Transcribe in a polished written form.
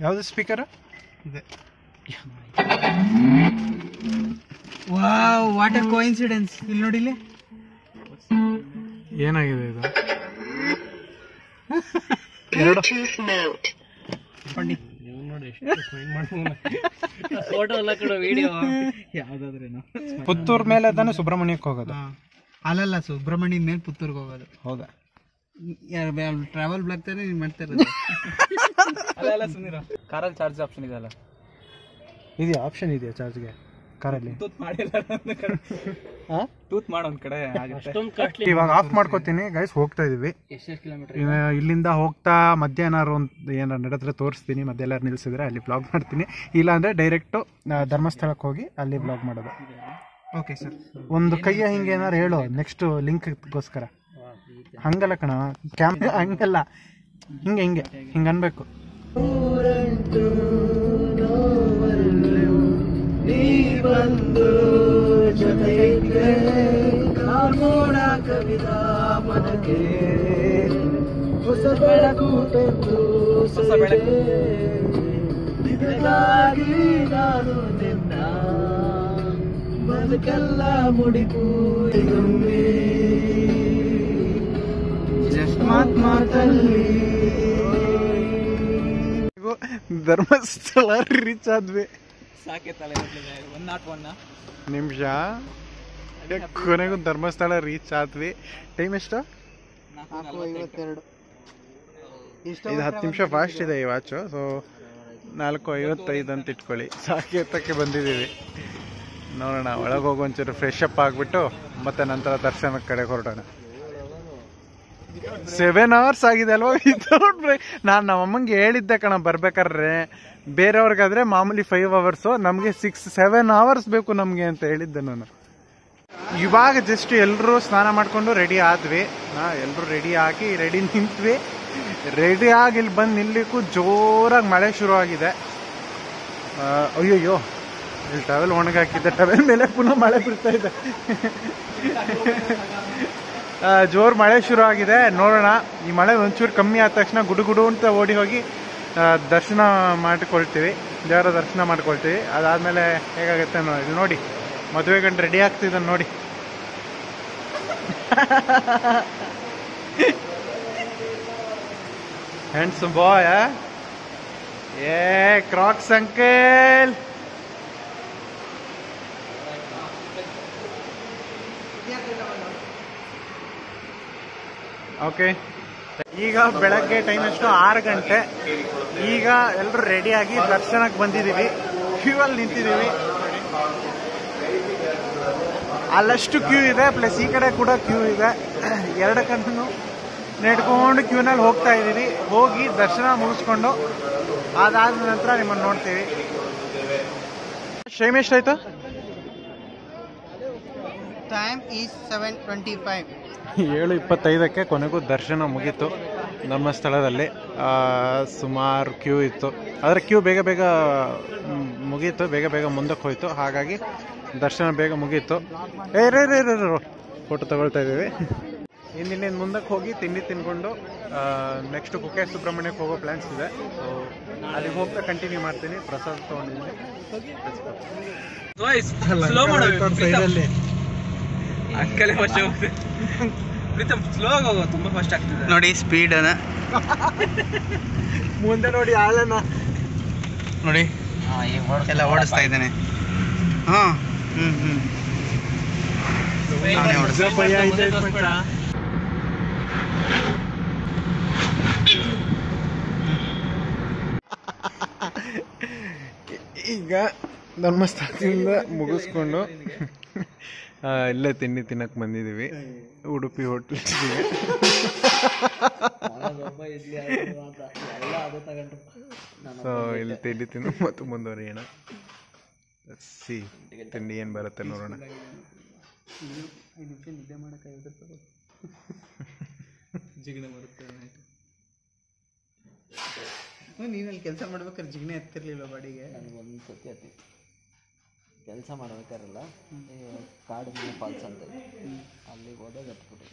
ಯಾವುದು ಸ್ಪೀಕರ್ ಇದೆ. Wow, what a coincidence. ಇಲ್ಲಿ ನೋಡಿ, ಇಲ್ಲಿ ಏನಾಗಿದೆ ಇದು? ಎರಡು ಫೋಟೋ ಎಲ್ಲ ಕೂಡ ವಿಡಿಯೋ ಯಾವ್ದಾದ್ರೇನು. ಪುತ್ತೂರ್ ಮೇಲೆ ತಾನೆ ಸುಬ್ರಹ್ಮಣ್ಯಕ್ಕೆ ಹೋಗೋದು? ಅಲ್ಲಲ್ಲ, ಸುಬ್ರಹ್ಮಣ್ಯದ ಮೇಲೆ ಪುತ್ತೂರ್ಗೆ ಹೋಗೋದು. ಹೌದಾ? ಟ್ರಾವೆಲ್ ಬ್ಲಾಗ್ ತಾನೆ ನೀನ್ ಮಾಡ್ತಾ ಇರೋದು. ಅಲ್ಲ ಸುಂದಿರ, ಕಾರಲ್ಲಿ ಚಾರ್ಜ್ ಆಪ್ಷನ್ ಇದೆಯಲ್ಲ? ಇದೆಯಾ? ಆಪ್ಷನ್ ಇದೆಯಾ ಚಾರ್ಜ್ಗೆ ಕಾರಲ್ಲಿ? ತೂತ್ ಮಾಡಿಲ್ಲ, ತೂತ್ ಮಾಡೋ ಒಂದ್ ಕಡೆ ಆಗುತ್ತೆ. ಇವಾಗ ಆಫ್ ಮಾಡ್ಕೋತೀನಿ ಗೈಸ್, ಹೋಗ್ತಾ ಇದೀವಿ. ಎಷ್ಟು ಕಿಲೋಮೀಟರ್? ಇಲ್ಲಿಂದ ಹೋಗ್ತಾ ಮಧ್ಯ ಏನಾರು ನಡೆದ್ರೆ ತೋರಿಸ್ತೀನಿ. ಮಧ್ಯ ಎಲ್ಲಾರು ನಿಲ್ಸಿದ್ರೆ ಅಲ್ಲಿ ಬ್ಲಾಗ್ ಮಾಡ್ತೀನಿ. ಇಲ್ಲ ಅಂದ್ರೆ ಡೈರೆಕ್ಟ್ ಧರ್ಮಸ್ಥಳಕ್ಕೆ ಹೋಗಿ ಅಲ್ಲಿ ಬ್ಲಾಗ್ ಮಾಡೋದು. Okay sir. ಒಂದು ಕೈಯ ಹಿಂಗೆ ಏನಾರು ಹೇಳು ನೆಕ್ಸ್ಟ್ ಲಿಂಕ್ಗೋಸ್ಕರ. ಹಂಗಲ್ಲ ಕಣ, ಕ್ಯಾಮ್ರಾ ಹಂಗಲ್ಲ, ಹಿಂಗೆ ಹಿಂಗೆ ಹಿಂಗೆ ಅನ್ಬೇಕು. ಬದುಕೆಲ್ಲ ಮುಡಿಪು ಧರ್ಮಸ್ಥಳ ರೀಚ್ ಆದ್ವಿ. ಸಾಕೆ ತಲೆ 101 ನಿಮಿಷ ಕೊನೆಗೂ ಧರ್ಮಸ್ಥಳ ರೀಚ್ ಆದ್ವಿ. ಟೈಮ್ ಎಷ್ಟು? 4:52. ಇದು 10 ನಿಮಿಷ ಫಾಸ್ಟ್ ಇದೆ ಈ ವಾಚು. ಸೊ 4:55 ಅಂತ ಇಟ್ಕೊಳ್ಳಿ. ಸಾಕೇತಕ್ಕೆ ಬಂದಿದ್ದೀವಿ. ನೋಡೋಣ, ಒಳಗೆ ಹೋಗಿ ಒಂಚೂರು ಫ್ರೆಶ್ ಅಪ್ ಆಗಿಬಿಟ್ಟು ಮತ್ತೆ ನಂತರ ದರ್ಶನದ ಕಡೆ ಹೊರಡೋಣ. 7 hours ಆಗಿದೆ ಅಲ್ವಾ ವಿತೌಟ್ ಬ್ರೇಕ್. ನಾನು ನಮ್ಮಮ್ಮಂಗೆ ಹೇಳಿದ್ದೆ ಕಣ ಬರ್ಬೇಕಾದ್ರೆ, ಬೇರೆಯವ್ರಿಗಾದ್ರೆ ಮಾಮೂಲಿ 5 hours, ನಮಗೆ 6-7 hours ಬೇಕು ನಮಗೆ ಅಂತ ಹೇಳಿದ್ದೆ ನಾನು. ಇವಾಗ ಜಸ್ಟ್ ಎಲ್ಲರೂ ಸ್ನಾನ ಮಾಡಿಕೊಂಡು ರೆಡಿ ಆದ್ವಿ. ಎಲ್ಲರೂ ರೆಡಿ ಆಗಿ ರೆಡಿ ನಿಂತ್ವಿ. ರೆಡಿ ಆಗಿ ಇಲ್ಲಿ ಬಂದು ನಿಲ್ಲಿಕ್ಕೂ ಜೋರಾಗಿ ಮಳೆ ಶುರು ಆಗಿದೆ. ಅಯ್ಯೋಯ್ಯೋ, ಇಲ್ಲಿ ಟವೆಲ್ ಒಣಗಾಕಿದ್ದೆ, ಟವೆಲ್ ಮೇಲೆ ಪುನಃ ಮಳೆ ಬಿಡ್ತಾ ಇದೆ. ಜೋರು ಮಳೆ ಶುರು ಆಗಿದೆ. ನೋಡೋಣ, ಈ ಮಳೆ ಒಂಚೂರು ಕಮ್ಮಿ ಆದ ತಕ್ಷಣ ಗುಡುಗುಡು ಅಂತ ಓಡಿ ಹೋಗಿ ದರ್ಶನ ಮಾಡಿಕೊಳ್ತೀವಿ, ದೇವರ ದರ್ಶನ ಮಾಡ್ಕೊಳ್ತೀವಿ. ಅದಾದಮೇಲೆ ಹೇಗಾಗುತ್ತೆ ಇಲ್ಲಿ ನೋಡಿ, ಮದುವೆ ಗಂಟು ರೆಡಿ ಆಗ್ತಿದ್ದಾನೆ ನೋಡಿ. ಹ್ಯಾಂಡ್ಸಮ್ ಬಾಯ್. ಏ ಕ್ರಾಕ್ಸ್ ಅಂಕಲ್. ಓಕೆ, ಈಗ ಬೆಳಗ್ಗೆ ಟೈಮ್ ಎಷ್ಟು? 6 ಗಂಟೆ. ಈಗ ಎಲ್ಲರೂ ರೆಡಿಯಾಗಿ ದರ್ಶನಕ್ಕೆ ಬಂದಿದ್ದೀವಿ. ಕ್ಯೂ ಅಲ್ಲಿ ನಿಂತಿದ್ದೀವಿ. ಅಲ್ಲಷ್ಟು ಕ್ಯೂ ಇದೆ, ಪ್ಲಸ್ ಈ ಕಡೆ ಕೂಡ ಕ್ಯೂ ಇದೆ. ಎರಡು ಕಣ್ಣು ನೆಡ್ಕೊಂಡು ಕ್ಯೂನಲ್ಲಿ ಹೋಗ್ತಾ ಇದ್ದೀವಿ. ಹೋಗಿ ದರ್ಶನ ಮುಗಿಸ್ಕೊಂಡು ಅದಾದ ನಂತರ ನಿಮ್ಮನ್ನು ನೋಡ್ತೀವಿ. ಟೈಮ್ ಎಷ್ಟಾಯ್ತು? Time is 7:25. 7:25ಕ್ಕೆ ಕೊನೆಗೂ ದರ್ಶನ ಮುಗೀತು ಧರ್ಮಸ್ಥಳದಲ್ಲಿ. ಸುಮಾರು ಕ್ಯೂ ಇತ್ತು, ಆದರೆ ಕ್ಯೂ ಬೇಗ ಬೇಗ ಮುಗೀತು, ಬೇಗ ಬೇಗ ಮುಂದಕ್ಕೆ ಹೋಯ್ತು. ಹಾಗಾಗಿ ದರ್ಶನ ಬೇಗ ಮುಗೀತು. ಫೋಟೋ ತಗೊಳ್ತಾ ಇದ್ದೀವಿ. ಇನ್ನಿಂದ ಮುಂದಕ್ಕೆ ಹೋಗಿ ತಿಂಡಿ ತಿನ್ಕೊಂಡು ನೆಕ್ಸ್ಟ್ ಕುಕ್ಕೆ ಸುಬ್ರಹ್ಮಣ್ಯಕ್ಕೆ ಹೋಗೋ ಪ್ಲ್ಯಾನ್ಸ್ ಇದೆ. ಸೊ ಅಲ್ಲಿಗೆ ಹೋಗ್ತಾ ಕಂಟಿನ್ಯೂ ಮಾಡ್ತೀನಿ. ಪ್ರಸಾದ ತೊಗೊಂಡಿದ್ದೀನಿ. ತುಂಬಾ ಫಾಸ್ಟ್ ಆಗ್ತಿದೆ ನೋಡಿ, ಸ್ಪೀಡ್ ಅದ ಮುಂದೆ ನೋಡಿ, ಆಳನ ನೋಡಿ, ಎಲ್ಲ ಓಡಿಸ್ತಾ ಇದ್ದಾನೆ. ಈಗ ಧರ್ಮಸ್ಥಳದಿಂದ ಮುಗಿಸ್ಕೊಂಡು ಇಲ್ಲೇ ತಿಂಡಿ ತಿನ್ನಕ್ಕೆ ಬಂದಿದ್ದೀವಿ, ಉಡುಪಿ ಹೋಟೆಲ್ಗೆ. ಸೊ ಇಲ್ಲಿ ತಿಂಡಿ ತಿನ್ನು ಮತ್ತು ಮುಂದುವರಿಯೋಣ. ಸಿ ತಿಂಡಿ ಏನು ಬರುತ್ತೆ ನೋಡೋಣ. ಜಿಗಣೆ ಬರುತ್ತೆ. ನೀನಲ್ಲಿ ಕೆಲಸ ಮಾಡ್ಬೇಕಾದ್ರೆ ಜಿಗಣೆ ಎತ್ತಿರ್ಲಿಲ್ಲ ಬಾಡಿಗೆ? ನನಗೊಂದು ಸತಿ ಆಯ್ತು ಕೆಲಸ ಮಾಡ್ಬೇಕಾರಲ್ಲ, ಕಾಡು ಫಾಲ್ಸ್ ಅಂತ ಅಲ್ಲಿಗೆ ಹೋದಾಗ ಎತ್ಬಿಟ್ಟು